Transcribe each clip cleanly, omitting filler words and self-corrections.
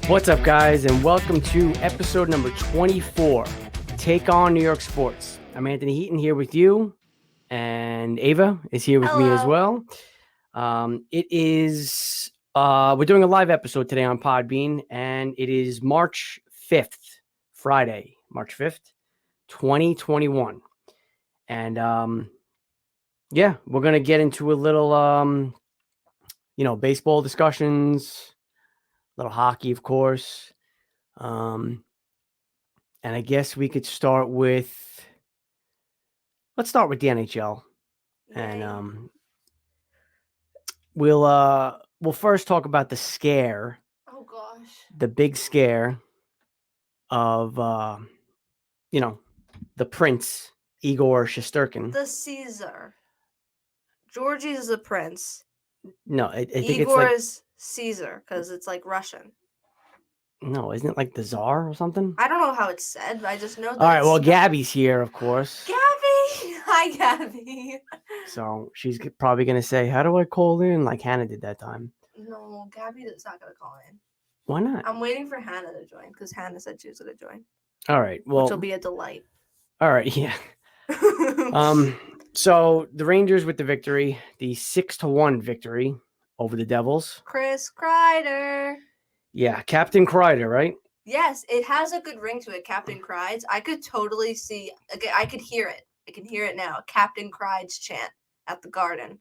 What's up, guys, and welcome to episode number 24, Take on New York Sports. I'm Anthony Heaton here with you, and Ava is here with me as well. We're doing a live episode today on Podbean, and it is March 5th, Friday, March 5th, 2021. And, we're going to get into a little, baseball discussions, a little hockey, of course. And I guess we could start with, let's start with the NHL. And we'll first talk about the scare. Oh gosh. The big scare of the Prince, Igor Shesterkin. The Caesar. Georgie is the Prince. No, I think Igor it's is Caesar because it's like Russian. No, isn't it like the Tsar or something? I don't know how it's said, but I just know that. All right, well, Gabby's here, of course. Gabby! Hi, Gabby. So she's probably going to say, how do I call in? Like Hannah did that time. No, Gabby is not going to call in. Why not? I'm waiting for Hannah to join because Hannah said she was going to join. All right, well. Which will be a delight. All right, yeah. So the Rangers with the victory, the 6-1 victory over the Devils. Chris Kreider. Yeah, Captain Kreider, right? Yes, it has a good ring to it, Captain Kreider. I could totally see, I could hear it. I can hear it now. Captain Kreider's chant at the Garden.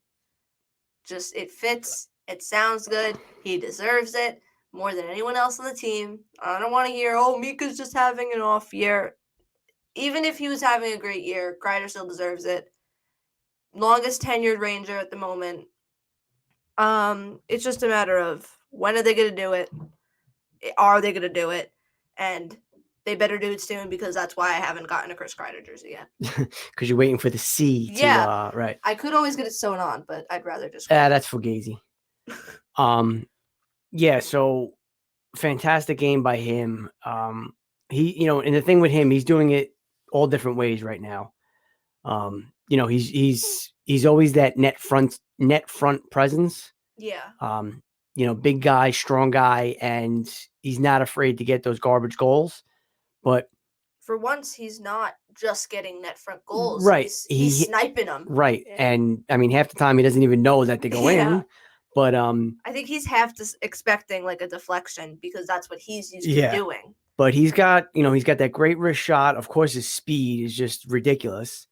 Just, it fits. It sounds good. He deserves it more than anyone else on the team. I don't want to hear, Mika's just having an off year. Even if he was having a great year, Kreider still deserves it. Longest tenured Ranger at the moment. It's just a matter of when are they going to do it? Are they going to do it? And they better do it soon because that's why I haven't gotten a Chris Kreider jersey yet. Because you're waiting for the C to, right. I could always get it sewn on, but I'd rather just... that's fugazi. So fantastic game by him. He, and the thing with him, he's doing it all different ways right now. He's always that net front presence. Yeah. Big guy, strong guy, and he's not afraid to get those garbage goals. But for once, he's not just getting net front goals. Right. He's sniping them. Right. And I mean, half the time he doesn't even know that they go in. But I think he's half expecting like a deflection because that's what he's used to doing. But he's got that great wrist shot. Of course, his speed is just ridiculous.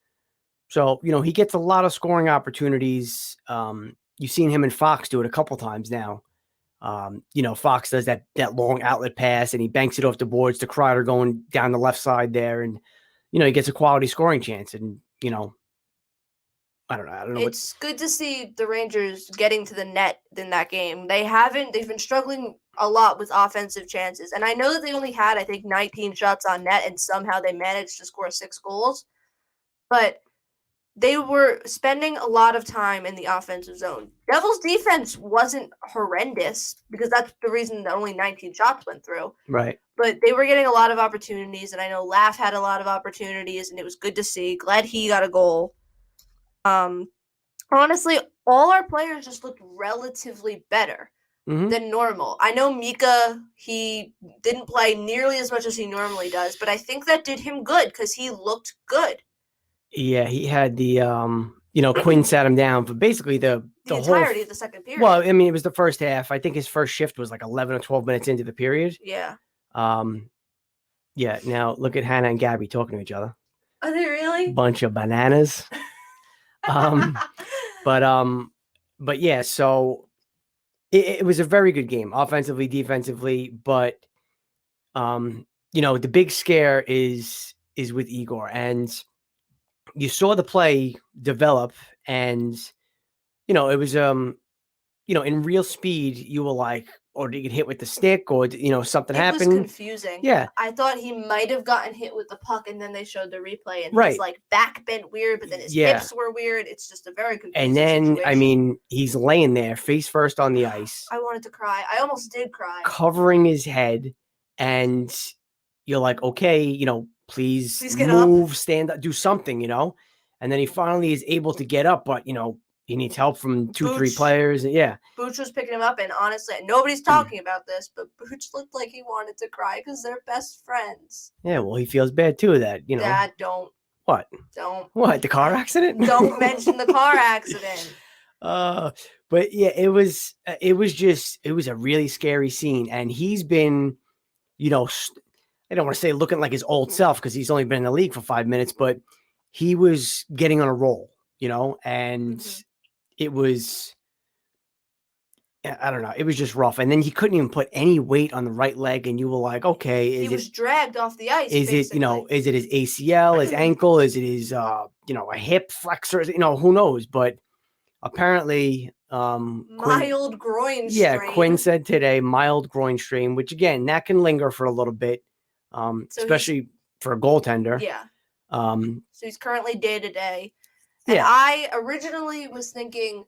So, he gets a lot of scoring opportunities. You've seen him and Fox do it a couple times now. Fox does that long outlet pass and he banks it off the boards to Kreider going down the left side there. And, he gets a quality scoring chance. And, I don't know. It's good to see the Rangers getting to the net in that game. They've been struggling a lot with offensive chances. And I know that they only had, I think, 19 shots on net and somehow they managed to score 6 goals. But they were spending a lot of time in the offensive zone. Devils defense wasn't horrendous because that's the reason that only 19 shots went through. Right. But they were getting a lot of opportunities, and I know Laugh had a lot of opportunities, and it was good to see. Glad he got a goal. Honestly, all our players just looked relatively better than normal. I know Mika, he didn't play nearly as much as he normally does, but I think that did him good because he looked good. Yeah, he had the, Quinn sat him down for basically the entirety of the second period. Well, I mean, it was the first half. I think his first shift was like 11 or 12 minutes into the period. Yeah. Now look at Hannah and Gabby talking to each other. Are they really? Bunch of bananas. But yeah, so it was a very good game, offensively, defensively, but, the big scare is with Igor, and you saw the play develop, and, it was, in real speed, you were like, or did he get hit with the stick, or, something happened? It was confusing. Yeah. I thought he might have gotten hit with the puck, and then they showed the replay, and his, back bent weird, but then his hips were weird. It's just a very confusing situation. I mean, he's laying there, face first on the ice. I wanted to cry. I almost did cry. Covering his head, and you're like, okay, please get move, up. stand up, do something, and then he finally is able to get up, but, he needs help from 2-3 Booch. players. Yeah. Booch was picking him up, and honestly, nobody's talking about this, but Booch looked like he wanted to cry because they're best friends. Yeah, well, he feels bad too that, Dad, don't. What? Don't. What, the car accident? Don't mention the car accident. But yeah, it was a really scary scene. And he's been, I don't want to say looking like his old self because he's only been in the league for 5 minutes, but he was getting on a roll, and it was, I don't know, it was just rough. And then he couldn't even put any weight on the right leg. And you were like, okay, he was dragged off the ice. Is it, is it his ACL, his ankle? Is it his, a hip flexor? Who knows? But apparently, mild groin strain. Yeah, Quinn said today, mild groin strain, which again, that can linger for a little bit, especially for a goaltender. Yeah. So he's currently day-to-day. And I originally was thinking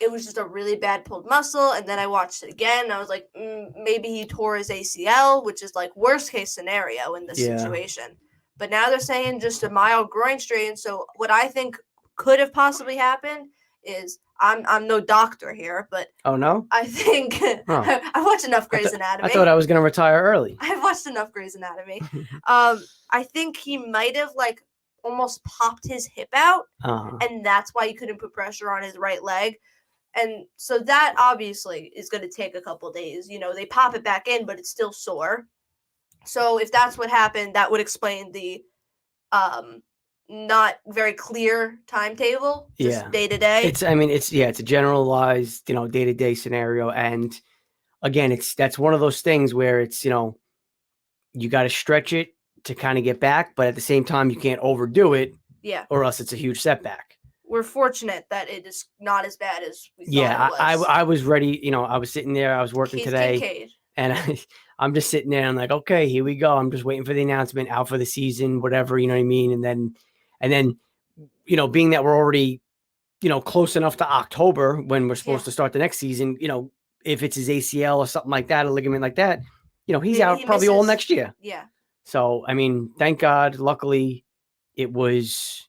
it was just a really bad pulled muscle, and then I watched it again, and I was like, maybe he tore his ACL, which is like worst-case scenario in this situation. But now they're saying just a mild groin strain, so what I think could have possibly happened is I'm no doctor here, but oh no, I think I watched enough Grey's Anatomy. I thought I was going to retire early. I've watched enough Grey's Anatomy. I think he might have almost popped his hip out, and that's why he couldn't put pressure on his right leg. And so that obviously is going to take a couple days. They pop it back in, but it's still sore. So if that's what happened, that would explain the not very clear timetable, just day to day. It's a generalized, day to day scenario. And again, that's one of those things where it's, you got to stretch it to kind of get back, but at the same time, you can't overdo it. Yeah. Or else it's a huge setback. We're fortunate that it is not as bad as we thought it was. I was ready. I was sitting there, I was working today. Kincaid. And I'm just sitting there. I'm like, okay, here we go. I'm just waiting for the announcement, out for the season, whatever, you know what I mean? And then, being that we're already, close enough to October when we're supposed to start the next season, if it's his ACL or something like that, a ligament like that, he's out probably all next year. Yeah. So, thank God, luckily it was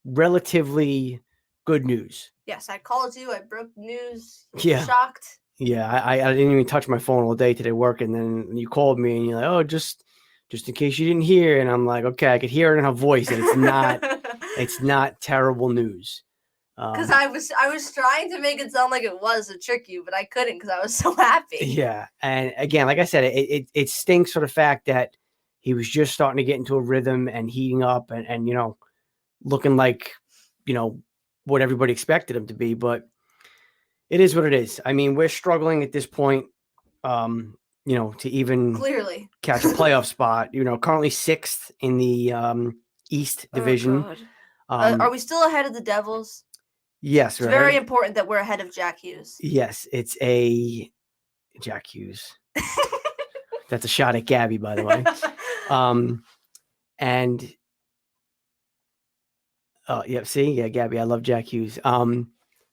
relatively good news. Yes, I called you. I broke news. Yeah. Shocked. Yeah, I didn't even touch my phone all day today working. Then you called me and you're like, oh, just in case you didn't hear. And I'm like, okay, I could hear it in her voice, and it's not terrible news. Because I was trying to make it sound like it was to trick you, but I couldn't because I was so happy. Yeah, and again, like I said, it stinks for the fact that he was just starting to get into a rhythm and heating up and looking like what everybody expected him to be, but it is what it is. We're struggling at this point, to even clearly catch a playoff spot. Currently 6th in the East Division. Are we still ahead of the Devils? Yes, it's very important that we're ahead of Jack Hughes. Yes, it's a Jack Hughes. That's a shot at Gabby, by the way. And oh, yeah, see? Yeah, Gabby, I love Jack Hughes.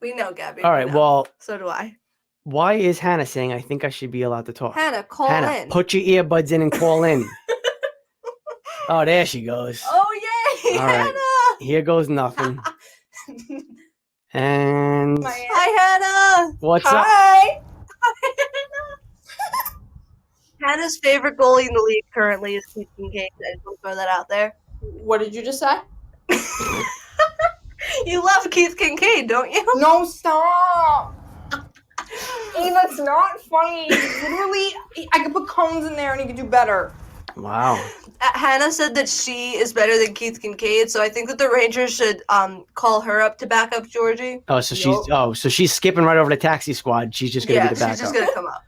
We know Gabby. All right, well. So do I. Why is Hannah saying I think I should be allowed to talk? Hannah, call in. Put your earbuds in and call in. Oh, there she goes. Oh, yay, all Hannah. Right. Here goes nothing. And hi, Hannah. What's up? Hi, Hannah. Hannah's favorite goalie in the league currently is Keith Kincaid. I just want to throw that out there. What did you just say? You love Keith Kincaid, don't you? No, stop. Eva, it's not funny. Literally, I could put cones in there and he could do better. Wow. Hannah said that she is better than Keith Kincaid, so I think that the Rangers should call her up to back up Georgie. Oh, so she's skipping right over the taxi squad. She's just gonna be the backup. She's just gonna come up.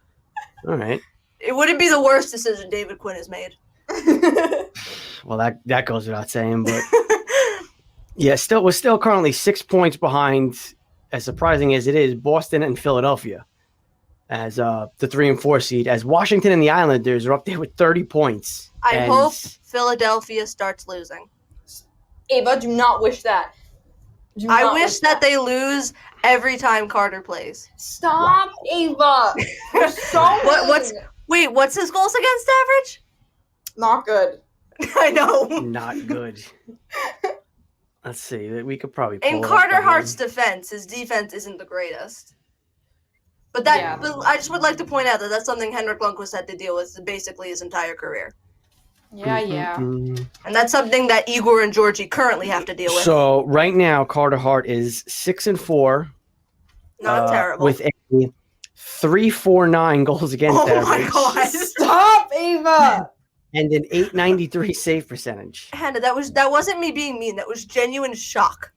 All right. It wouldn't be the worst decision David Quinn has made. Well, that goes without saying, but yeah, we're still currently 6 points behind, as surprising as it is, Boston and Philadelphia as the 3 and 4 seed, as Washington and the Islanders are up there with 30 points. I hope Philadelphia starts losing. Ava, do not wish that. I wish that they lose every time Carter plays. Stop, Ava. You're so what's his goals against average? Not good. I know. Not good. Let's see. We could probably pull In it up Carter right Hart's now. defense, his defense isn't the greatest. But Yeah. but I just would like to point out that that's something Henrik Lundqvist had to deal with basically his entire career. Yeah. Mm. And that's something that Igor and Georgie currently have to deal with. So right now, Carter Hart is 6-4. Not terrible. With a 3.49 goals against Oh my average. God. Stop, Ava. And an 893 save percentage. Hannah, that wasn't me being mean. That was genuine shock.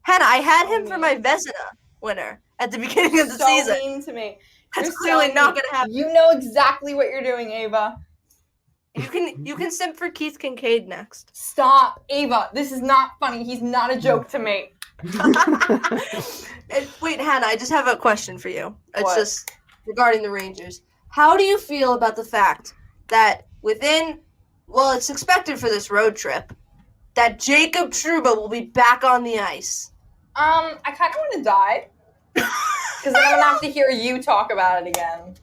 Hannah, I had him for my Vezina winner at the beginning of the So season. mean to me. That's You're so clearly not mean. going to happen. You know exactly what you're doing, Ava. You can simp for Keith Kincaid next. Stop, Ava. This is not funny. He's not a joke to me. Wait, Hannah, I just have a question for you. It's What? just regarding the Rangers. How do you feel about the fact that it's expected for this road trip, that Jacob Trouba will be back on the ice? I kind of want to die. Because then I'm going to have to hear you talk about it again.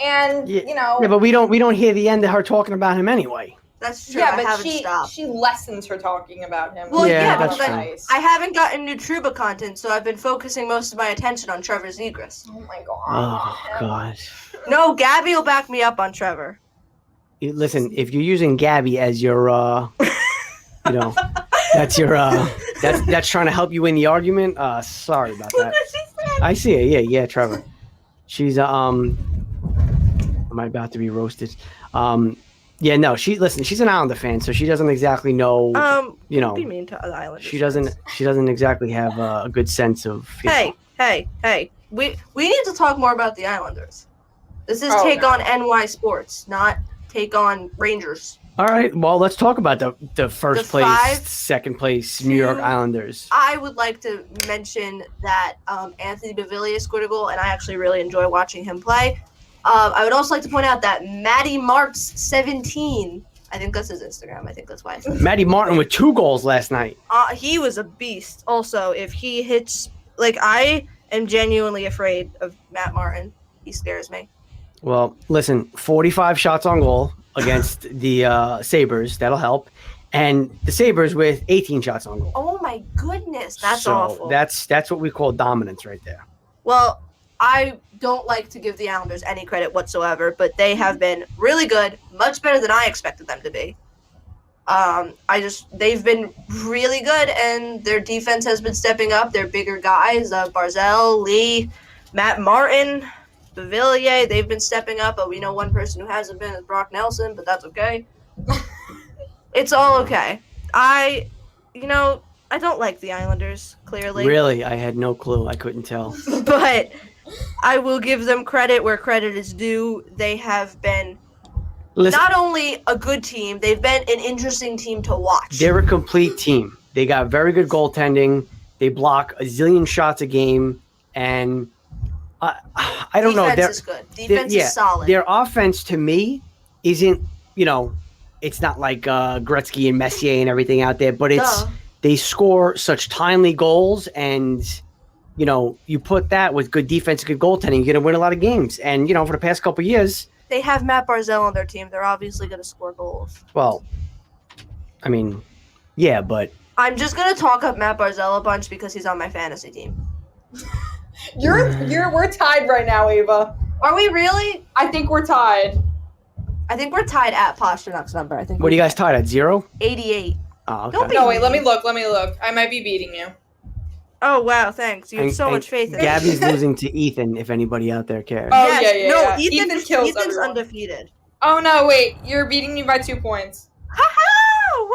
And, Yeah, but we don't hear the end of her talking about him anyway. That's true. Yeah, I but haven't stopped. she lessens her talking about him. Well, Yeah, yeah, that's but true. I haven't gotten new Trouba content, so I've been focusing most of my attention on Trevor Zegras. Oh my god. Oh, God. No, Gabby will back me up on Trevor. Listen, if you're using Gabby as your, that's your, that's trying to help you win the argument. Sorry about that. I see it. Yeah, Trevor. She's, am I about to be roasted? Yeah, no, she's an Islander fan, so she doesn't exactly know, Be mean to the Islanders. she doesn't exactly have a good sense of, Hey. We need to talk more about the Islanders. This is Take no. on NY Sports, not Take on Rangers. All right, well, let's talk about the first The place, 5, second place New York 2, Islanders. I would like to mention that Anthony Beauvillier scored a goal, and I actually really enjoy watching him play. I would also like to point out that Matty Marks 17, I think that's his Instagram. I think that's why. Matty Martin with 2 goals last night. He was a beast. Also, if he hits, I am genuinely afraid of Matt Martin. He scares me. Well, listen, 45 shots on goal against the Sabres. That'll help. And the Sabres with 18 shots on goal. Oh my goodness, that's so awful. That's what we call dominance right there. Well, I don't like to give the Islanders any credit whatsoever, but they have been really good, much better than I expected them to be. They've been really good, and their defense has been stepping up. They're bigger guys, Barzell, Lee, Matt Martin, Beauvillier, they've been stepping up, but we know one person who hasn't been is Brock Nelson, but that's okay. It's all okay. I don't like the Islanders, clearly. Really? I had no clue. I couldn't tell. But I will give them credit where credit is due. They have been not only a good team, they've been an interesting team to watch. They're a complete team. They got very good goaltending. They block a zillion shots a game, and I don't know. Defense is good. Defense is solid. Their offense, to me, isn't, it's not like Gretzky and Messier and everything out there, but they score such timely goals, and, you put that with good defense, good goaltending, you're going to win a lot of games. And, for the past couple of years. They have Matt Barzell on their team. They're obviously going to score goals. Well, I mean, yeah, but. I'm just going to talk up Matt Barzell a bunch because he's on my fantasy team. We're tied right now, Ava. Are we really? I think we're tied. I think we're tied at Pasternak's number. I think. What are you guys tied at? 0? 88. Oh, okay. Don't be No, wait, let me look. I might be beating you. Oh, wow, thanks. You have so much faith in me. Gabby's losing to Ethan, if anybody out there cares. Oh, yes. yeah. No, Ethan Ethan's undefeated. Oh, no, wait. You're beating me by 2 points. Ha-ha!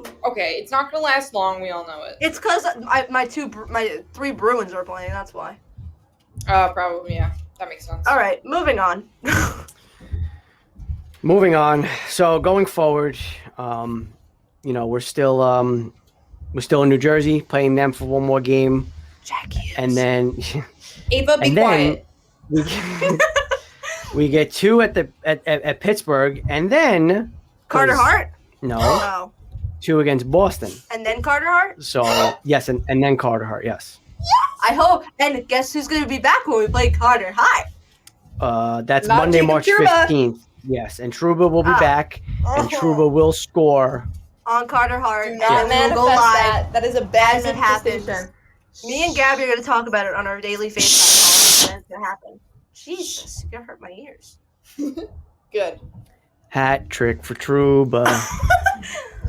Woohoo! Okay, it's not going to last long. We all know it. It's because my 3 Bruins are playing. That's why. Probably, yeah. That makes sense. All right, moving on. Moving on. So going forward, we're still in New Jersey, playing them for one more game, Jackie. and then Ava, be quiet. we get 2 at Pittsburgh, and then Carter Hart? No, No. 2 against Boston. And then Carter Hart? So yes, and then Carter Hart. Yes. I hope. And guess who's going to be back when we play Carter Hart? That's Not Monday, Jacob March Trouba. 15th. Yes, and Trouba will be back, and Trouba will score on Carter Hart. Do and not then we'll manifest go live that. That is a bad as it happens. manifestation. Me and Gabby are going to talk about it on our daily FaceTime call. And it's going to happen. Jesus, you're going to hurt my ears. Good. Hat trick for Trouba.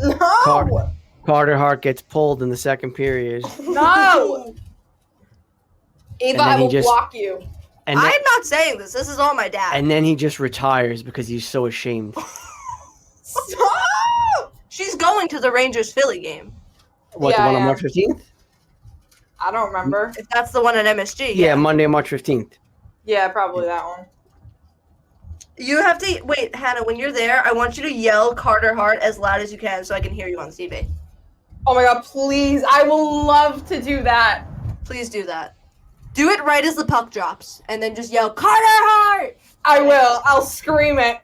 No! Carter Hart gets pulled in the second period. No! Ava, then I he will just- block you. And then, I'm not saying this. This is all my dad. and then he just retires because he's so ashamed. Stop! She's going to the Rangers-Philly game. What, Yeah, the one on yeah. March 15th? I don't remember. If that's the one at MSG. Yeah, Monday, March 15th. Yeah, probably that one. You have to wait, Hannah. When you're there, I want you to yell Carter Hart as loud as you can, so I can hear you on TV. Oh my god, please. I will love to do that. Please do that. Do it right as the puck drops, and then just yell Carter Hart. I will. I'll scream it.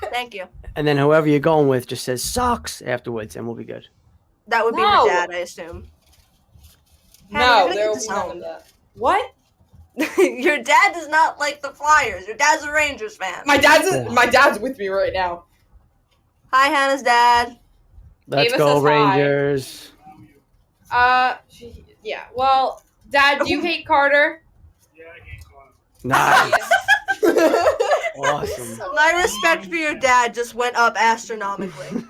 Thank you. And then whoever you're going with just says sucks afterwards, and we'll be good. That would be No. her dad, I assume. Hannah, No, you're gonna there get will this be none home. of that. What? Your dad does not like the Flyers. Your dad's a Rangers fan. My dad's with me right now. Hi, Hannah's dad. Let's Ava go, says hi. Rangers. Yeah. Well, Dad, do you hate Carter? Nice. Awesome. My respect for your dad just went up astronomically.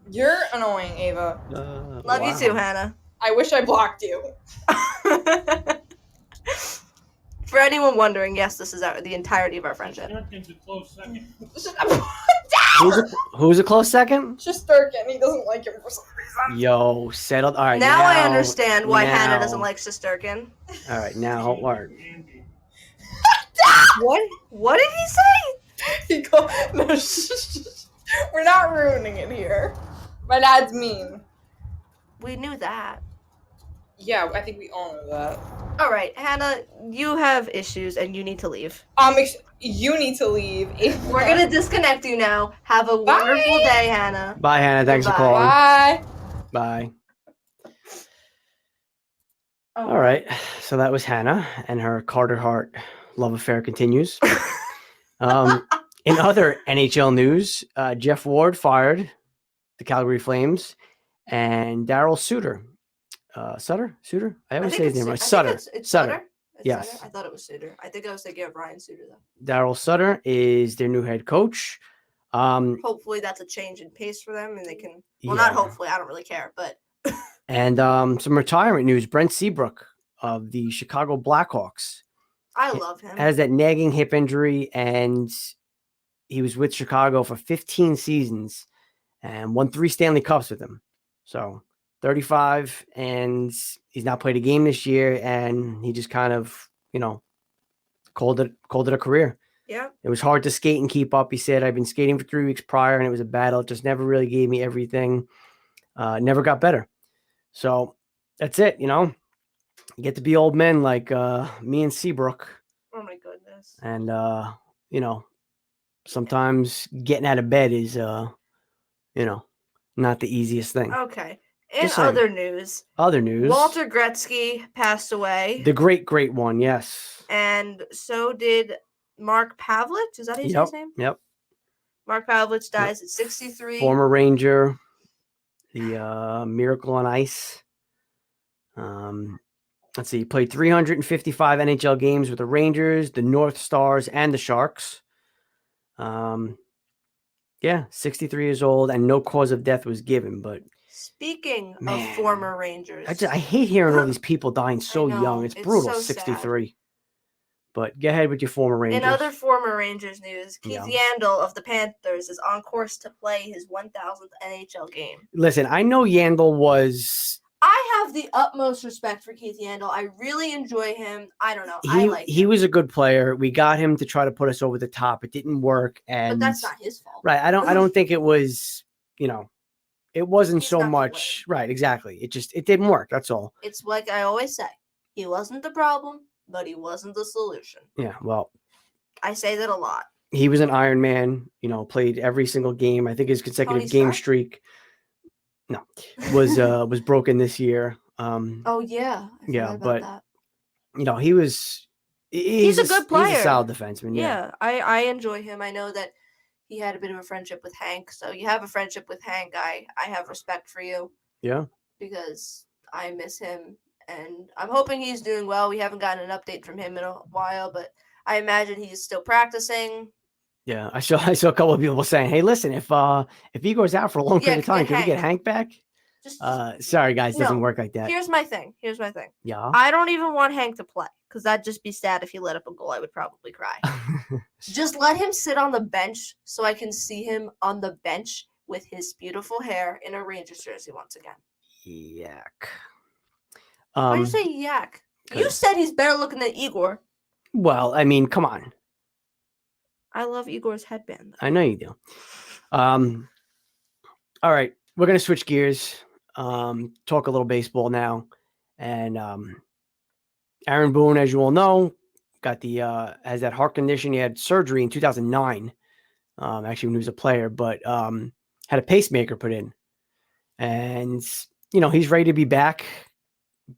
You're annoying, Ava. Love you too, Hannah. I wish I blocked you. For anyone wondering, yes, this is the entirety of our friendship. Durkin's a close second. Who's a close second? Just Durkin. He doesn't like him for some reason. Yo, settled. All right. Now I understand why now- Hannah doesn't like Shesterkin. All right, now what? What did he say? He no, we're not ruining it here. My dad's mean. We knew that. Yeah, I think we all know that. All right, Hannah, you have issues and you need to leave. You need to leave. We're gonna disconnect you now. Have a wonderful day, Hannah. Bye, Hannah. Thanks for Goodbye. calling. Bye. Bye. All right. So that was Hannah, and her Carter Hart love affair continues. In other NHL news, Jeff Ward fired the Calgary Flames, and Daryl Sutter. Sutter? I always say his name right. Sutter. It's Sutter. It's Yes. Sutter? I thought it was Sutter. I think I was thinking of Ryan Sutter, though. Daryl Sutter is their new head coach. Hopefully that's a change in pace for them and they can... Well, not Yeah. hopefully. I don't really care, but... And some retirement news. Brent Seabrook of the Chicago Blackhawks I love him. has that nagging hip injury, and he was with Chicago for 15 seasons and won 3 Stanley Cups with them. So 35, and he's not played a game this year, and he just kind of, called it a career. Yeah. It was hard to skate and keep up. He said, I've been skating for 3 weeks prior, and it was a battle. It just never really gave me everything. Never got better. So that's it, You get to be old men like me and Seabrook. Oh, my goodness. And, sometimes getting out of bed is, not the easiest thing. Okay. In Just saying. other news, Other news. Walter Gretzky passed away. The great one, yes. And so did Mark Pavlich. Is that his name? Yep. Mark Pavlich dies at 63. Former Ranger, the Miracle on Ice. Let's see, he played 355 NHL games with the Rangers, the North Stars, and the Sharks. 63 years old, and no cause of death was given. But Speaking Man. of former Rangers, I hate hearing all these people dying so know, young. It's it's brutal, so 63. But go ahead with your former Rangers. in other former Rangers news, Keith Yeah. Yandel of the Panthers is on course to play his 1,000th NHL game. Listen, I know Yandel was I have the utmost respect for Keith Yandel. I really enjoy him. I don't know. I like he him. was a good player. We got him to try to put us over the top. It didn't work, and But that's not his fault. right. I don't think it was. It wasn't He's so not the much right. Exactly. It didn't work. That's all. It's like I always say. He wasn't the problem, but he wasn't the solution. Yeah. Well, I say that a lot. he was an Iron Man. Played every single game. I think his consecutive Tony game Stark? streak was broken this year. Oh yeah. I Yeah, forgot about but that. he was. He's a good He's player. a solid defenseman. Yeah, I enjoy him. I know that he had a bit of a friendship with Hank. So you have a friendship with Hank. I have respect for you Yeah. because I miss him, and I'm hoping he's doing well. We haven't gotten an update from him in a while, but I imagine he's still practicing. Yeah. I saw a couple of people saying, "Hey, listen, if he goes out for a long Yeah, period of time, can we get Hank back?" Just Sorry, guys, doesn't no. work like that. Here's my thing. Yeah. I don't even want Hank to play because that'd just be sad if he let up a goal. I would probably cry. Just let him sit on the bench so I can see him on the bench with his beautiful hair in a Rangers jersey once again. Yak. Why'd you say yak? You said he's better looking than Igor. Well, I mean, come on. I love Igor's headband. I know you do. All right, we're gonna switch gears. Talk a little baseball now, and Aaron Boone, as you all know, got has that heart condition. He had surgery in 2009. Actually, when he was a player, but had a pacemaker put in, and he's ready to be back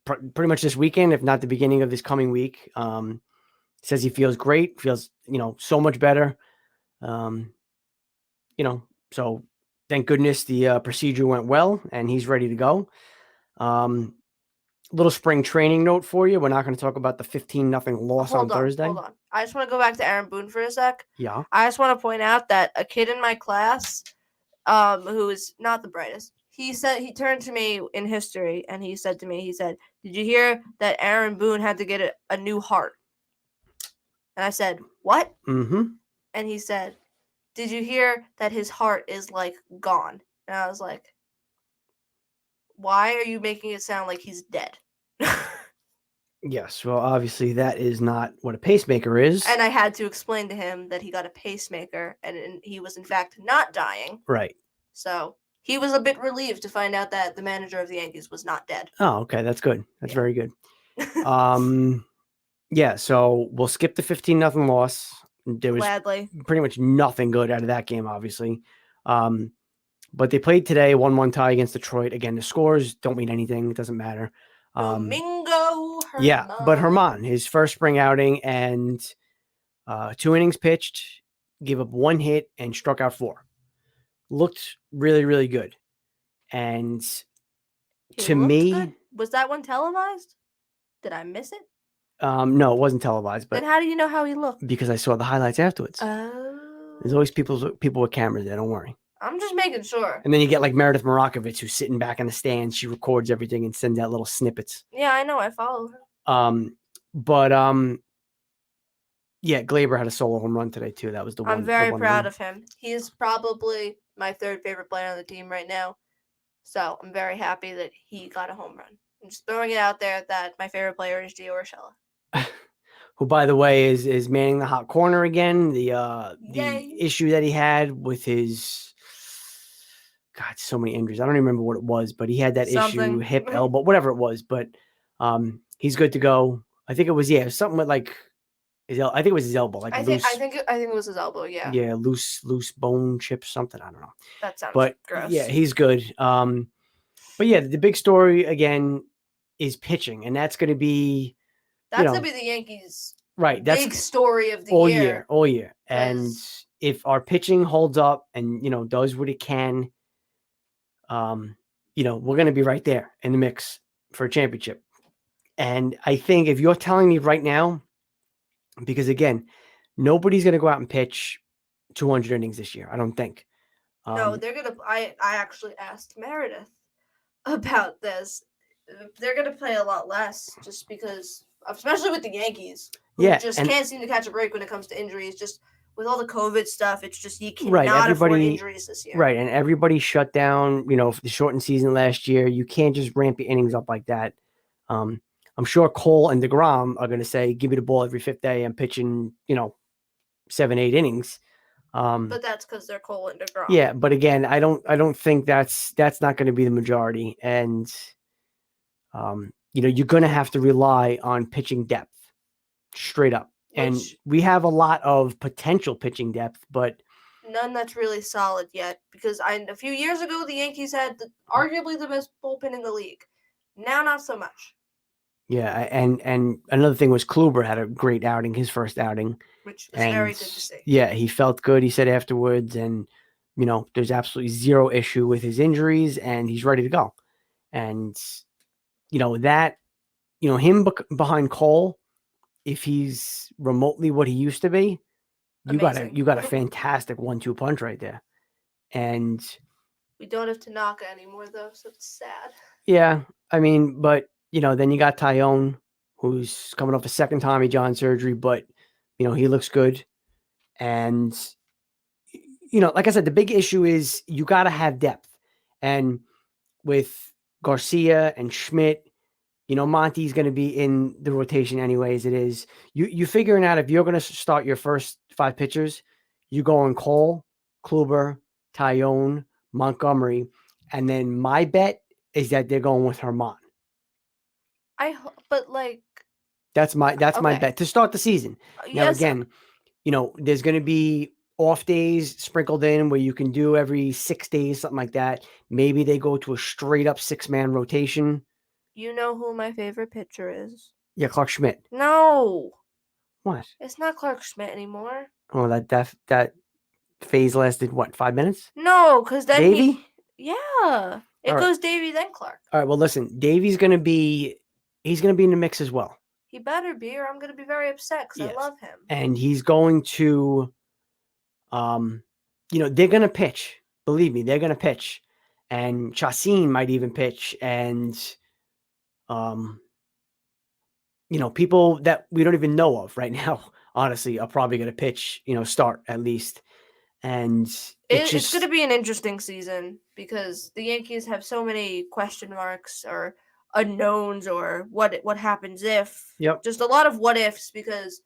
pretty much this weekend, if not the beginning of this coming week. Says he feels great, feels so much better. So thank goodness the procedure went well, and he's ready to go. Little spring training note for you. We're not going to talk about the 15-0 loss on Thursday. Hold on. I just want to go back to Aaron Boone for a sec. Yeah. I just want to point out that a kid in my class, who is not the brightest, he turned to me in history and he said, "Did you hear that Aaron Boone had to get a new heart?" And I said, "What?" Mm-hmm. And he said, "Did you hear that his heart is like gone?" And I was like, "Why are you making it sound like he's dead?" Yes. Well, obviously that is not what a pacemaker is. And I had to explain to him that he got a pacemaker and he was in fact not dying. Right. So he was a bit relieved to find out that the manager of the Yankees was not dead. Oh, okay. That's good. That's very good. Yeah. So we'll skip the 15-0 loss. There was Gladly. pretty much nothing good out of that game, obviously. But they played today, 1-1 tie against Detroit. Again, the scores don't mean anything. It doesn't matter. Domingo Herman. Yeah, but Herman, his first spring outing, and 2 innings pitched, gave up 1 hit, and struck out 4. Looked really, really good. And to me, good? Was that one televised? Did I miss it? No, it wasn't televised. But then how do you know how he looked? Because I saw the highlights afterwards. Oh. There's always people with cameras there. Don't worry. I'm just making sure. And then you get like Meredith Marakovich, who's sitting back in the stands. She records everything and sends out little snippets. Yeah, I know. I follow her. Yeah, Glaber had a solo home run today too. That was the one. I'm very proud of him. He is probably my 3rd favorite player on the team right now. So I'm very happy that he got a home run. I'm just throwing it out there that my favorite player is Gio Urshela. Who, by the way, is manning the hot corner again. The issue that he had with his so many injuries. I don't even remember what it was, but he had that issue, hip, elbow, whatever it was. But he's good to go. I think it was something with like I think it was his elbow. Like I think it was his elbow. Yeah. Yeah, loose bone chip, something. I don't know. That sounds gross. Yeah, he's good. But yeah, the big story again is pitching, and that's going to be gonna be the Yankees' That's big story of the year. All year. And if our pitching holds up and does what it can, we're going to be right there in the mix for a championship. And I think if you're telling me right now, because again, nobody's going to go out and pitch 200 innings this year. I don't think. No, they're going to. I actually asked Meredith about this. They're going to play a lot less just because, especially with the Yankees, who can't seem to catch a break when it comes to injuries. Just with all the COVID stuff, it's just you cannot afford injuries this year. Right, and everybody shut down, for the shortened season last year. You can't just ramp your innings up like that. I'm sure Cole and DeGrom are going to say, give me the ball every 5th day. I'm pitching, 7-8 innings. But that's because they're Cole and DeGrom. Yeah, but again, I don't think that's not going to be the majority. And, you're going to have to rely on pitching depth straight up. And we have a lot of potential pitching depth, but none that's really solid yet. Because a few years ago, the Yankees had arguably the best bullpen in the league. Now, not so much. Yeah, and another thing was Kluber had a great outing, his first outing. which was very good to And see. yeah, he felt good, he said afterwards, and there's absolutely zero issue with his injuries, and he's ready to go. And that him behind Cole, if he's remotely what he used to be, you got Amazing. a fantastic 1-2 punch right there. And We don't have Tanaka anymore though, so it's sad. yeah, I mean, but then you got Tyone, who's coming off a second Tommy John surgery, but he looks good. And like I said, the big issue is you got to have depth. And with Garcia and Schmidt, Monty's going to be in the rotation anyways. It is you figuring out if you're going to start your first 5 pitchers, you go on Cole, Kluber, Tyone, Montgomery, and then my bet is that they're going with Herman. But like That's my okay. bet to start the season. Now Yes, again, there's going to be off days sprinkled in where you can do every 6 days, something like that. Maybe they go to a straight up 6-man rotation. you know who my favorite pitcher is? Yeah, Clark Schmidt. No, What? it's not Clark Schmidt anymore. Oh, that phase lasted what, 5 minutes? No, because then Davey? yeah, it All right. goes Davey then Clark. All right. Well, listen, Davey's going to be in the mix as well. He better be, or I'm going to be very upset because Yes. I love him. And he's going to, they're going to pitch. Believe me, they're going to pitch. And Chacin might even pitch. And, people that we don't even know of right now, honestly, are probably going to pitch, start at least. And It's going to be an interesting season because the Yankees have so many question marks or unknowns or what happens if. Yep. Just a lot of what ifs because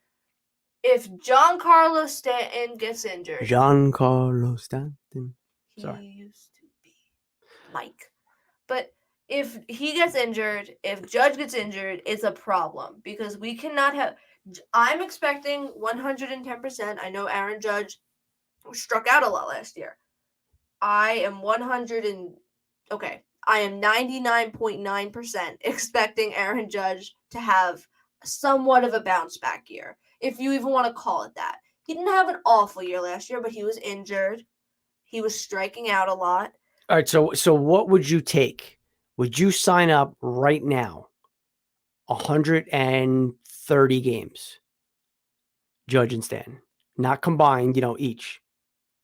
if Giancarlo Stanton gets injured. Giancarlo Stanton. Sorry. He used to be Mike. But if he gets injured, if Judge gets injured, it's a problem because we cannot have. I'm expecting 110%. I know Aaron Judge struck out a lot last year. I am 99.9% expecting Aaron Judge to have somewhat of a bounce back year, if you even want to call it that. He didn't have an awful year last year, but he was injured. He was striking out a lot. All right, so what would you take? Would you sign up right now 130 games, Judge and Stanton, not combined, each?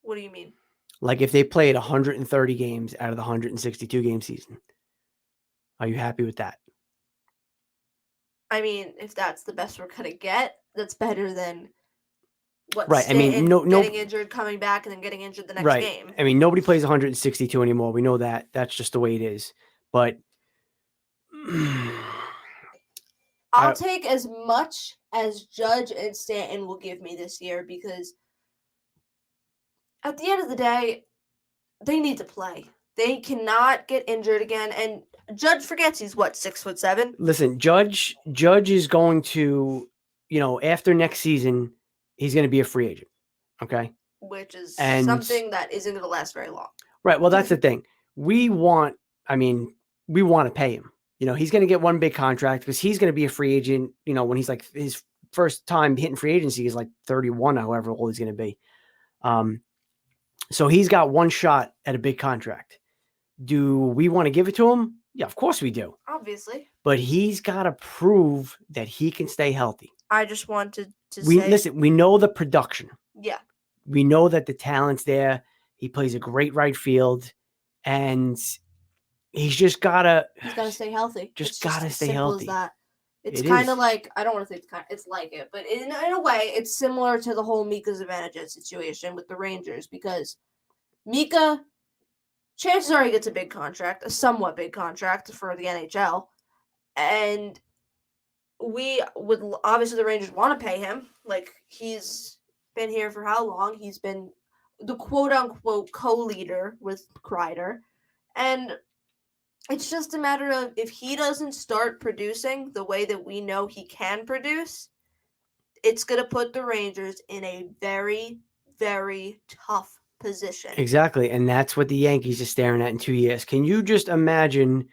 What do you mean? Like if they played 130 games out of the 162 game season, are you happy with that? I mean, if that's the best we're gonna get, that's better than what right. Stanton I mean, getting injured, coming back, and then getting injured the next game. I mean, nobody plays 162 anymore. We know that. That's just the way it is. But I'll take as much as Judge and Stanton will give me this year because at the end of the day, they need to play. They cannot get injured again. And Judge forgets he's 6'7". Listen, Judge is going to, after next season, he's going to be a free agent. Okay. Which is something that isn't going to last very long. Right. Well, that's the thing. We want to pay him. He's going to get one big contract because he's going to be a free agent, when he's like his first time hitting free agency is like 31, however old he's going to be. So he's got one shot at a big contract. Do we want to give it to him? Yeah, of course we do. Obviously. But he's got to prove that he can stay healthy. I just wanted to say... Listen, we know the production. Yeah. We know that the talent's there. He plays a great right field. And he's just got to... He's got to stay healthy. Just got to stay healthy. As that. It's kind of like... I don't want to say it's like it. But in a way, it's similar to the whole Mika Zibanejad situation with the Rangers. Because Mika... chances are he gets a big contract, a somewhat big contract for the NHL. And we would, obviously the Rangers want to pay him. Like, he's been here for how long? He's been the quote-unquote co-leader with Kreider. And it's just a matter of if he doesn't start producing the way that we know he can produce, it's going to put the Rangers in a very, very tough position. Exactly. And that's what the Yankees are staring at in 2 years. Can you just imagine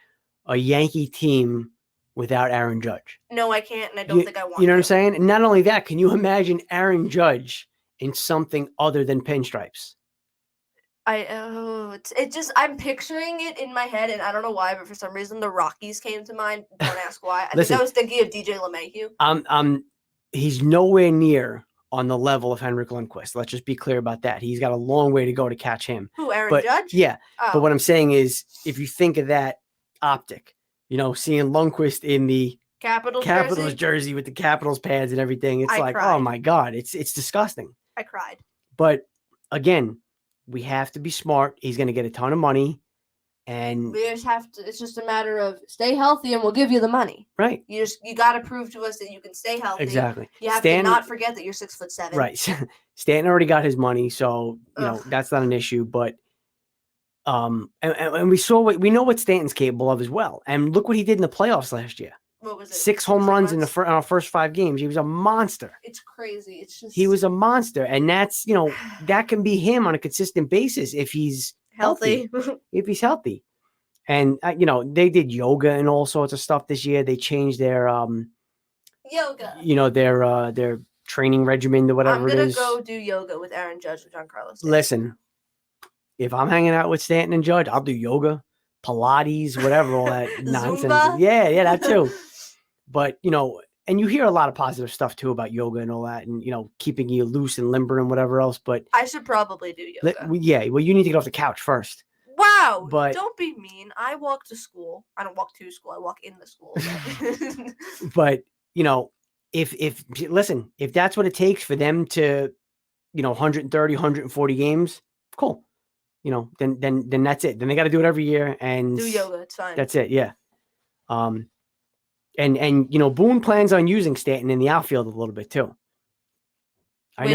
a Yankee team without Aaron Judge. No, I can't, and I don't think I want You know what I'm to. saying? And not only that, can you imagine Aaron Judge in something other than pinstripes? I'm picturing it in my head, and I don't know why, but for some reason the Rockies came to mind. Don't ask why. I think I was thinking of DJ LeMahieu. He's nowhere near on the level of Henrik Lundqvist. Let's just be clear about that. He's got a long way to go to catch him. Who, Aaron Judge? Yeah. Oh. But what I'm saying is, if you think of that optic, seeing Lundqvist in the Capitals jersey with the Capitals pads and everything, it's cried. Oh my God, it's disgusting. I cried. But again, we have to be smart. He's going to get a ton of money. And we just have to. It's just a matter of stay healthy, and we'll give you the money. Right. You got to prove to us that you can stay healthy. Exactly. You have to not forget that you're 6'7". Right. Stanton already got his money, so that's not an issue. But and we know what Stanton's capable of as well. And look what he did in the playoffs last year. What was it? 6 home runs in our first 5 games. He was a monster. It's crazy. It's just he was a monster, and that's that can be him on a consistent basis if he's healthy. If he's healthy. And they did yoga and all sorts of stuff this year. They changed their yoga. Their training regimen to whatever it is. I'm gonna go do yoga with Aaron Judge and Giancarlo Stanton. Listen, if I'm hanging out with Stanton and Judge, I'll do yoga, Pilates, whatever, all that nonsense. Zumba? Yeah, that too. But and you hear a lot of positive stuff too about yoga and all that, and keeping you loose and limber and whatever else. But I should probably do yoga. Well, you need to get off the couch first. Wow, but don't be mean. I walk to school. I don't walk to school. I walk in the school. But if that's what it takes for them to 130, 140 games, cool. Then that's it. Then they got to do it every year and do yoga. It's fine. That's it. Yeah. And Boone plans on using Stanton in the outfield a little bit too. Which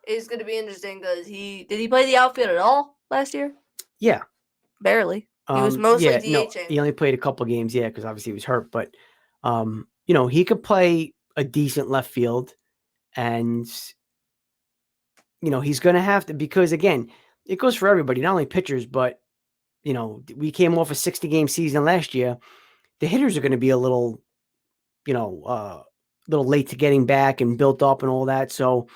is going to be interesting because did he play the outfield at all last year? Yeah, barely. He was mostly DHing. No, he only played a couple games. Yeah, because obviously he was hurt. But he could play a decent left field, and he's going to have to, because again, it goes for everybody, not only pitchers, but we came off a 60-game season last year. The hitters are going to be a little late to getting back and built up and all that. So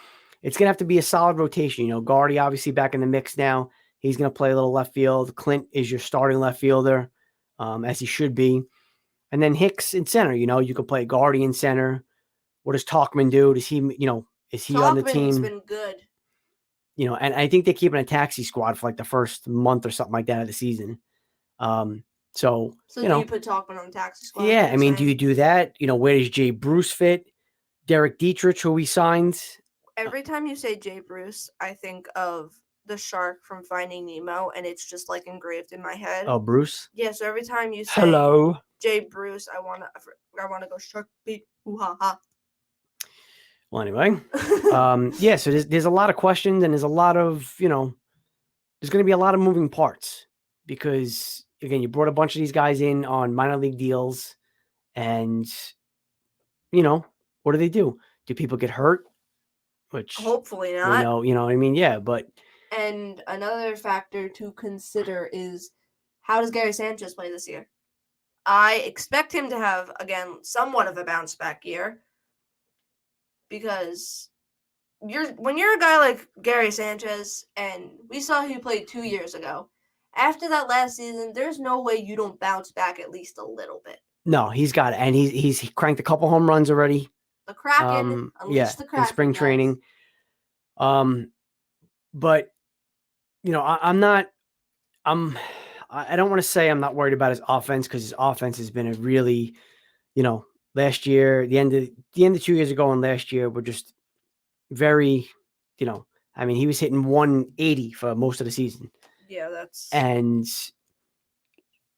it's going to have to be a solid rotation. Gardy obviously back in the mix now. He's going to play a little left field. Clint is your starting left fielder, as he should be. And then Hicks in center. You can play Gardy in center. What does Talkman do? Does he, is he on the team? Talkman's been good. And I think they're keeping a taxi squad for like the first month or something like that of the season. So do you put Talkman on the taxi squad? Yeah, I mean, do you do that? Where does Jay Bruce fit? Derek Dietrich, who we signed. Every time you say Jay Bruce, I think of the shark from Finding Nemo, and it's just like engraved in my head. Oh, Bruce? Yeah, so every time you say hello Jay Bruce, I wanna go shark beat ooh ha ha. Well, anyway, yeah. So there's a lot of questions, and there's a lot of there's going to be a lot of moving parts because again, you brought a bunch of these guys in on minor league deals, and what do? Do people get hurt? Which hopefully not. You know what I mean? Yeah, but. And another factor to consider is how does Gary Sanchez play this year? I expect him to have, again, somewhat of a bounce back year because when you're a guy like Gary Sanchez, and we saw who he played 2 years ago, after that last season, there's no way you don't bounce back at least a little bit. No, he's got it. And he's cranked a couple home runs already. The Kraken, the Kraken. In spring training. But I don't want to say I'm not worried about his offense because his offense has been a really, last year, the end of 2 years ago and last year were just very, I mean, he was hitting 180 for most of the season. Yeah, that's. And,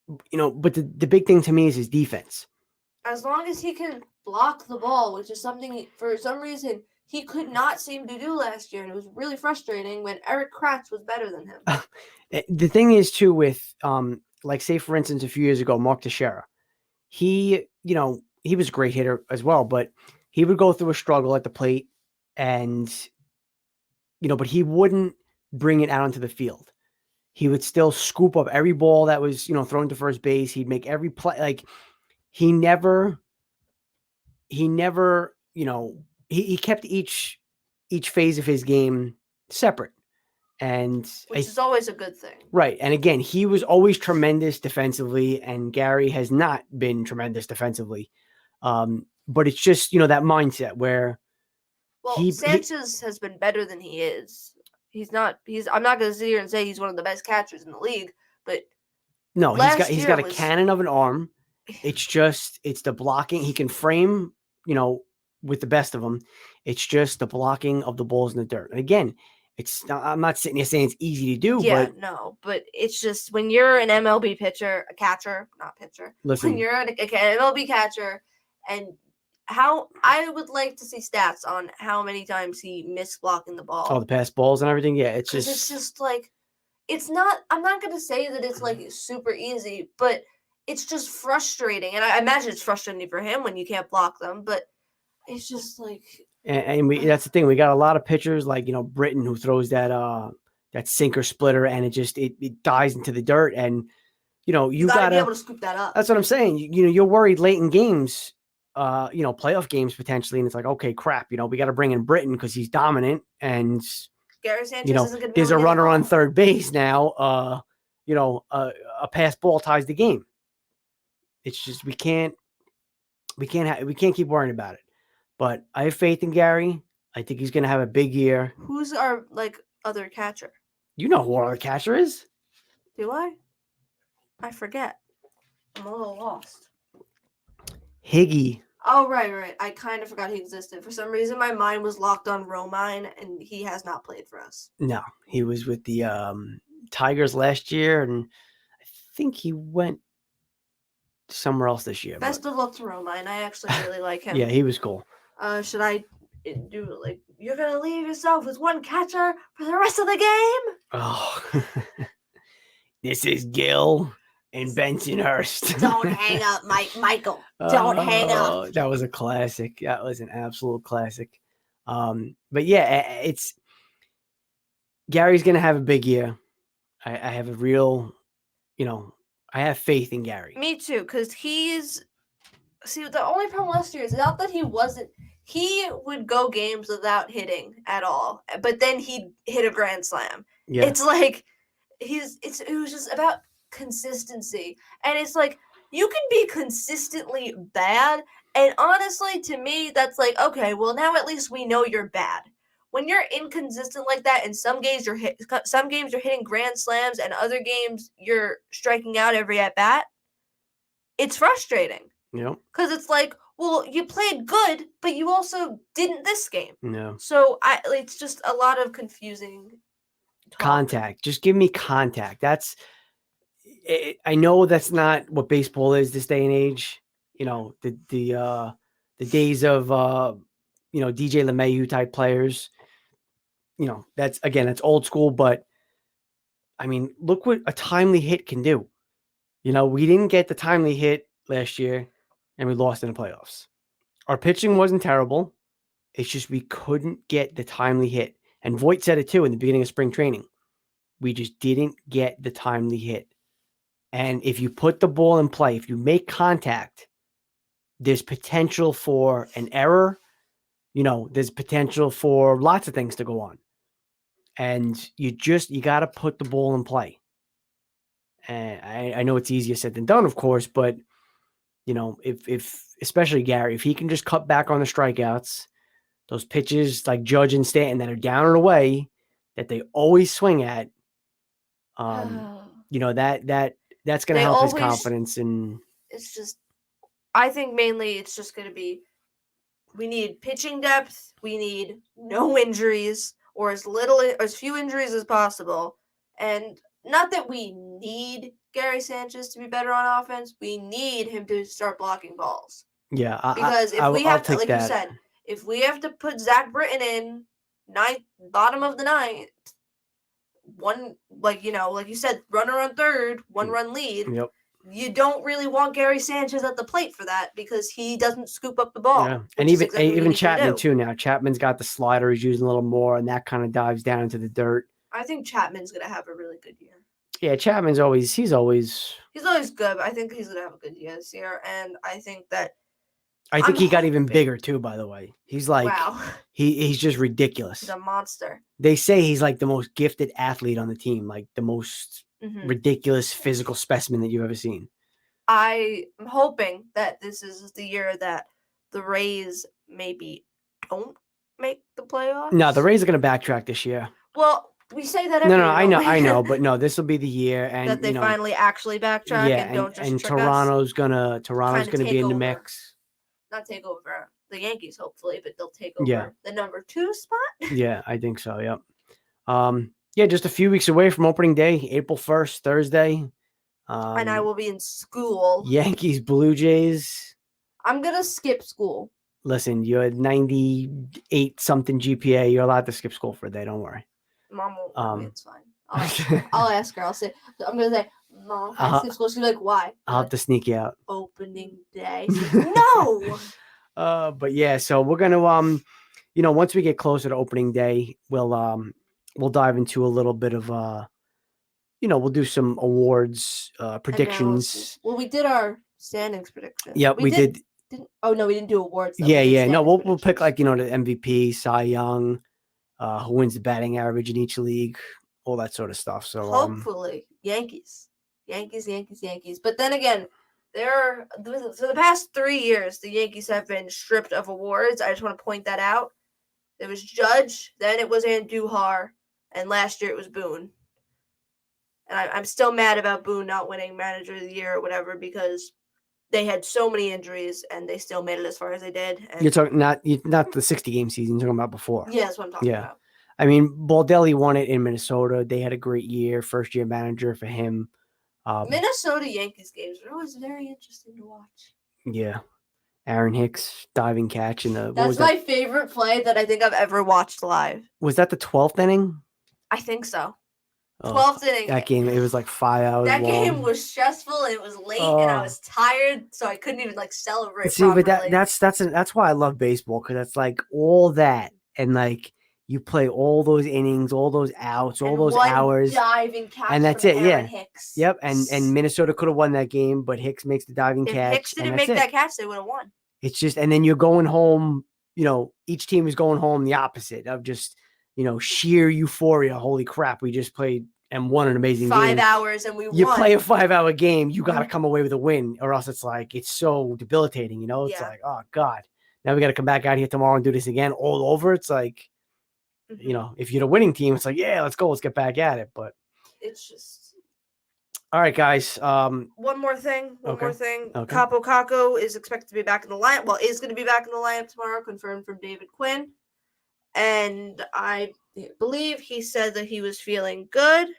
but the big thing to me is his defense. As long as he can block the ball, which is something for some reason he could not seem to do last year, and it was really frustrating when Eric Kratz was better than him. The thing is too with like say for instance a few years ago, Mark Teixeira, he was a great hitter as well, but he would go through a struggle at the plate, and but he wouldn't bring it out onto the field. He would still scoop up every ball that was thrown to first base. He'd make every play. Like he never he never, he kept each phase of his game separate. And which is always a good thing. Right. And again, he was always tremendous defensively, and Gary has not been tremendous defensively. But it's just, that mindset where Sanchez has been better than he is. I'm not going to sit here and say he's one of the best catchers in the league, but no, he's got a cannon of an arm. It's the blocking. He can frame, with the best of them. It's just the blocking of the balls in the dirt. And again, I'm not sitting here saying it's easy to do. Yeah, but it's just when you're an MLB pitcher, a catcher, not pitcher. Listen, when you're an MLB catcher, and how I would like to see stats on how many times he missed blocking the ball. Oh, the pass balls and everything. Yeah, it's just like, it's not. I'm not going to say that it's like super easy, but it's just frustrating. And I imagine it's frustrating for him when you can't block them, but it's just like. And that's the thing. We got a lot of pitchers like, Britton, who throws that sinker splitter, and it dies into the dirt. And, you got to be able to scoop that up. That's what I'm saying. You're worried late in games, playoff games potentially. And it's like, okay, crap, we got to bring in Britton because he's dominant. And, Gary Sanchez isn't going to be there's a runner on third base now. A pass ball ties the game. It's just, we can't keep worrying about it. But I have faith in Gary. I think he's going to have a big year. Who's our other catcher? You know who our other catcher is? Do I? I forget. I'm a little lost. Higgy. Oh, right. I kind of forgot he existed. For some reason, my mind was locked on Romine, and he has not played for us. No, he was with the Tigers last year, and I think he went somewhere else this year. Best of luck to Romine. I actually really like him. Yeah, he was cool. Should I do you're gonna leave yourself with one catcher for the rest of the game? Oh, this is Gil and Bensonhurst. Don't hang up, Michael. Don't hang up. That was a classic. That was an absolute classic. But yeah, Gary's gonna have a big year. I have a real, I have faith in Gary. Me too, because the only problem last year is not that he would go games without hitting at all, but then he'd hit a grand slam. Yeah. It's like it was just about consistency. And it's like, you can be consistently bad, and honestly, to me, that's like, okay, well, now at least we know you're bad. When you're inconsistent like that, and some games you're hitting grand slams, and other games you're striking out every at bat, it's frustrating. Yeah. Because it's like, well, you played good, but you also didn't this game. No. So it's just a lot of confusing talk. Contact. Just give me contact. I know that's not what baseball is this day and age. The days of DJ LeMahieu type players. That's old school, but I mean, look what a timely hit can do. We didn't get the timely hit last year, and we lost in the playoffs. Our pitching wasn't terrible. It's just we couldn't get the timely hit. And Voigt said it too in the beginning of spring training. We just didn't get the timely hit. And if you put the ball in play, if you make contact, there's potential for an error. There's potential for lots of things to go on. And you got to put the ball in play. And I know it's easier said than done, of course, but if especially Gary, if he can just cut back on the strikeouts, those pitches like Judge and Stanton that are down and away that they always swing at, that's going to help his confidence. And it's just, I think mainly it's just going to be, we need pitching depth. We need no injuries, or as few injuries as possible. And not that we need Gary Sanchez to be better on offense. We need him to start blocking balls. Yeah. Because you said, if we have to put Zach Britton in bottom of the ninth, one, like you said, runner on third, 1-run lead. Yep. You don't really want Gary Sanchez at the plate for that, because he doesn't scoop up the ball. Yeah. And even Chapman too now. Chapman's got the slider. He's using a little more, and that kind of dives down into the dirt. I think Chapman's going to have a really good year. Yeah, Chapman's he's always good, but I think he's going to have a good year this year. And I think that I think he got even hoping- bigger too, by the way. He's like Wow, he's just ridiculous. he's a monster. They say he's like the most gifted athlete on the team, like the most Mhm. ridiculous physical specimen that you've ever seen. I'm hoping that this is the year that the Rays maybe don't make the playoffs. No, the Rays are going to backtrack this year. Well, we say that every No, year. I don't know, we? I know, but no, this will be the year, and that they you know, finally actually backtrack yeah, and don't just and trick us. Toronto's gonna Kinda be take in the over. mix. Not take over the Yankees, hopefully, but they'll take over Yeah. the number 2 spot. Yeah, I think so. Yep. Yeah, just a few weeks away from opening day, April 1st, Thursday. And I will be in school. Yankees, Blue Jays. I'm gonna skip school. Listen, you're 98 something GPA. You're allowed to skip school for a day. Don't worry. Mom won't let me. Um, It's fine. I'll ask her. I'm gonna say, Mom, I skip school. She's like, why? I'll have to sneak you out. Opening day. She's like, no. But yeah, so we're gonna once we get closer to opening day, we'll dive into a little bit of we'll do some awards predictions. Analysis. Well, we did our standings prediction. Yep, we did. Oh no, we didn't do awards. Though. Yeah. No, we'll pick predictions. like the MVP, Cy Young, who wins the batting average in each league, all that sort of stuff. So hopefully Yankees. But then again, for the past 3 years, the Yankees have been stripped of awards. I just want to point that out. It was Judge, then it was Andujar, and last year it was Boone. And I'm still mad about Boone not winning Manager of the Year or whatever because they had so many injuries and they still made it as far as they did. And you're talking not the 60-game season. You're talking about before. yeah, that's what I'm talking about. I mean, Baldelli won it in Minnesota. They had a great year, first year manager for him. Minnesota Yankees games are always very interesting to watch. Yeah. Aaron Hicks diving catch in the That's my favorite play that I think I've ever watched live. Was that the 12th inning? I think so. Oh, 12th inning. that game, it was like 5 hours That long. game was stressful and it was late and I was tired, so I couldn't even celebrate. See, properly. but that's why I love baseball, because it's like all that and like you play all those innings, all those outs, all those hours, diving catch and that's from it. Aaron Yeah. Hicks. Yep. And Minnesota could have won that game, but Hicks makes the diving If catch. Hicks didn't make that catch, they would have won. It's just, and then you're going home. Each team is going home the opposite of just sheer euphoria. Holy crap, we just played and won an amazing 5 game. hours and we won. You play a 5-hour game, you got to come away with a win, or else it's like it's so debilitating. It's Yeah. like, oh God, now we got to come back out here tomorrow and do this again all over. It's like, if you're the winning team, it's like, yeah, let's go, let's get back at it. But it's just all right, guys. One more thing. Okay. Capo Caco is expected to be back in the lineup. Well, is going to be back in the lineup tomorrow, confirmed from David Quinn. And I believe he said that he was feeling good.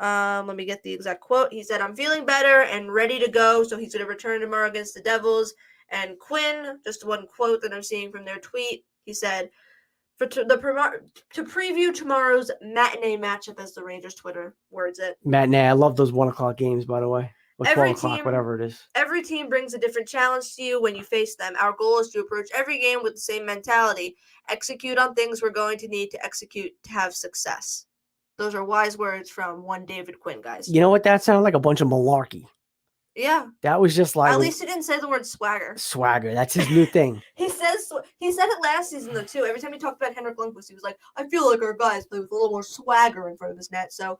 Let me get the exact quote. He said, "I'm feeling better and ready to go." So he's going to return tomorrow against the Devils. And Quinn, just one quote that I'm seeing from their tweet, he said, to preview tomorrow's matinee matchup, as the Rangers Twitter words it. Matinee, I love those 1:00 games, by the way. Or 12:00, whatever it is. Every team brings a different challenge to you when you face them. Our goal is to approach every game with the same mentality. Execute on things we're going to need to execute to have success. Those are wise words from one David Quinn, guys. You know what? That sounded like a bunch of malarkey. Yeah. That was just like at least he didn't say the word swagger. Swagger. That's his new thing. He said it last season though too. Every time he talked about Henrik Lundqvist, he was like, "I feel like our guys play with a little more swagger in front of his net." So,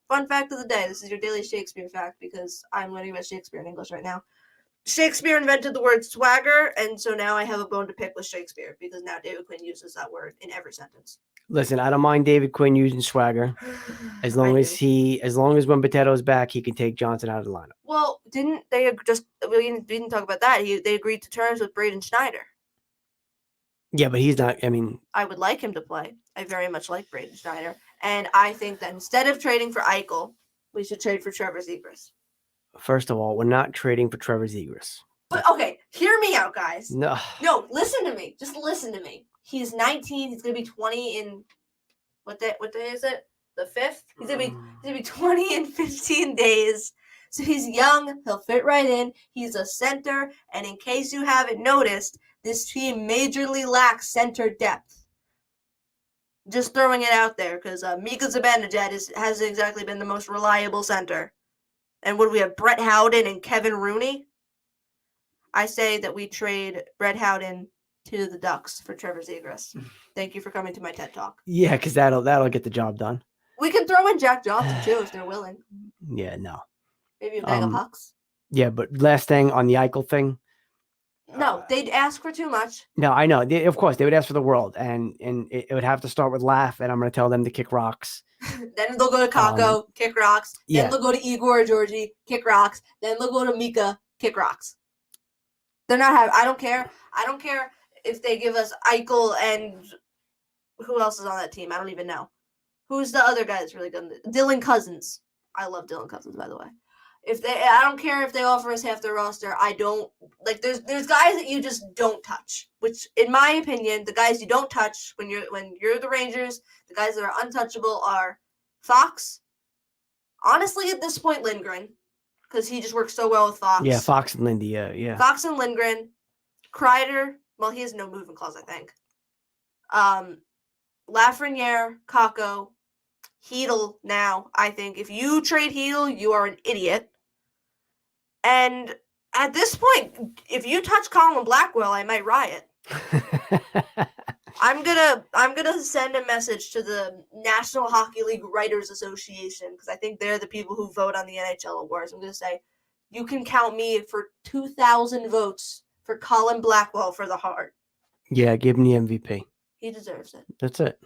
fun fact of the day. This is your daily Shakespeare fact because I'm learning about Shakespeare in English right now. Shakespeare invented the word swagger, and so now I have a bone to pick with Shakespeare because now David Quinn uses that word in every sentence. Listen, I don't mind David Quinn using swagger as long as when Potato's back, he can take Johnson out of the lineup. Well, didn't they we didn't talk about that. They agreed to terms with Braden Schneider. Yeah, but he's not. I mean, I would like him to play. I very much like Braden Schneider, and I think that instead of trading for Eichel, we should trade for Trevor Zegras. First of all, we're not trading for Trevor Zegras. But okay, hear me out, guys. No, listen to me. Just listen to me. He's 19. He's gonna be 20 in what day is it? The 5th. He's gonna be 20 in 15 days. So he's young. He'll fit right in. He's a center. And in case you haven't noticed, this team majorly lacks center depth. Just throwing it out there because Mika Zibanejad hasn't exactly been the most reliable center. And what do we have? Brett Howden and Kevin Rooney. I say that we trade Brett Howden to the Ducks for Trevor Zegras. Thank you for coming to my TED Talk. Yeah, because that'll get the job done. We can throw in Jack Johnson too if they're willing. Yeah, no. Maybe a bag of pucks. Yeah, but last thing on the Eichel thing. No, they'd ask for too much. No, I know. Of course, they would ask for the world, and it would have to start with laugh, and I'm going to tell them to kick rocks. Then they'll go to Kako, kick rocks. Then yeah. they'll go to Igor or Georgie, kick rocks. Then they'll go to Mika, kick rocks. They're not having. I don't care. I don't care if they give us Eichel and who else is on that team. I don't even know. Who's the other guy that's really good? Dylan Cousins. I love Dylan Cousins, by the way. I don't care if they offer us half their roster. I don't like. There's guys that you just don't touch. Which, in my opinion, the guys you don't touch when you're the Rangers, the guys that are untouchable are Fox. Honestly, at this point, Lindgren, because he just works so well with Fox. Yeah, Fox and Lindy. Yeah. Fox and Lindgren, Kreider. Well, he has no movement clause, I think. Lafreniere, Kako, Heedle. Now, I think if you trade Heedle, you are an idiot. And at this point, if you touch Colin Blackwell, I might riot. I'm gonna send a message to the National Hockey League Writers Association because I think they're the people who vote on the NHL awards. I'm gonna say, you can count me for 2,000 votes for Colin Blackwell for the Hart. Yeah, give him the MVP. He deserves it. That's it.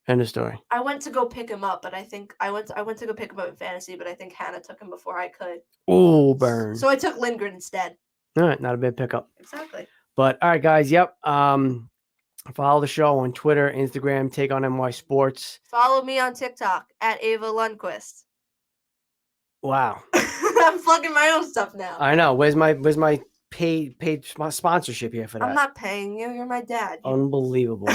End of story. I went to go pick him up, but I think I went to go pick him up in fantasy, but I think Hannah took him before I could. Oh, burn. So I took Lindgren instead. All right, not a bad pickup. Exactly. But all right, guys. Yep. Follow the show on Twitter, Instagram, Take on NY Sports. Follow me on TikTok at Ava Lundquist. Wow. I'm plugging my own stuff now. I know. Where's my paid sponsorship here for that? I'm not paying you. You're my dad. Unbelievable.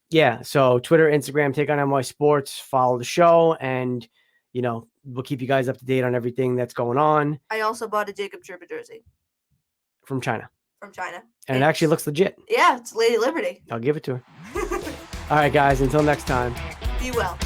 Yeah. So Twitter, Instagram, Take on NY Sports. Follow the show, and we'll keep you guys up to date on everything that's going on. I also bought a Jacob Trouba jersey from China. And it actually looks legit. Yeah, it's Lady Liberty. I'll give it to her. All right, guys. Until next time. Be well.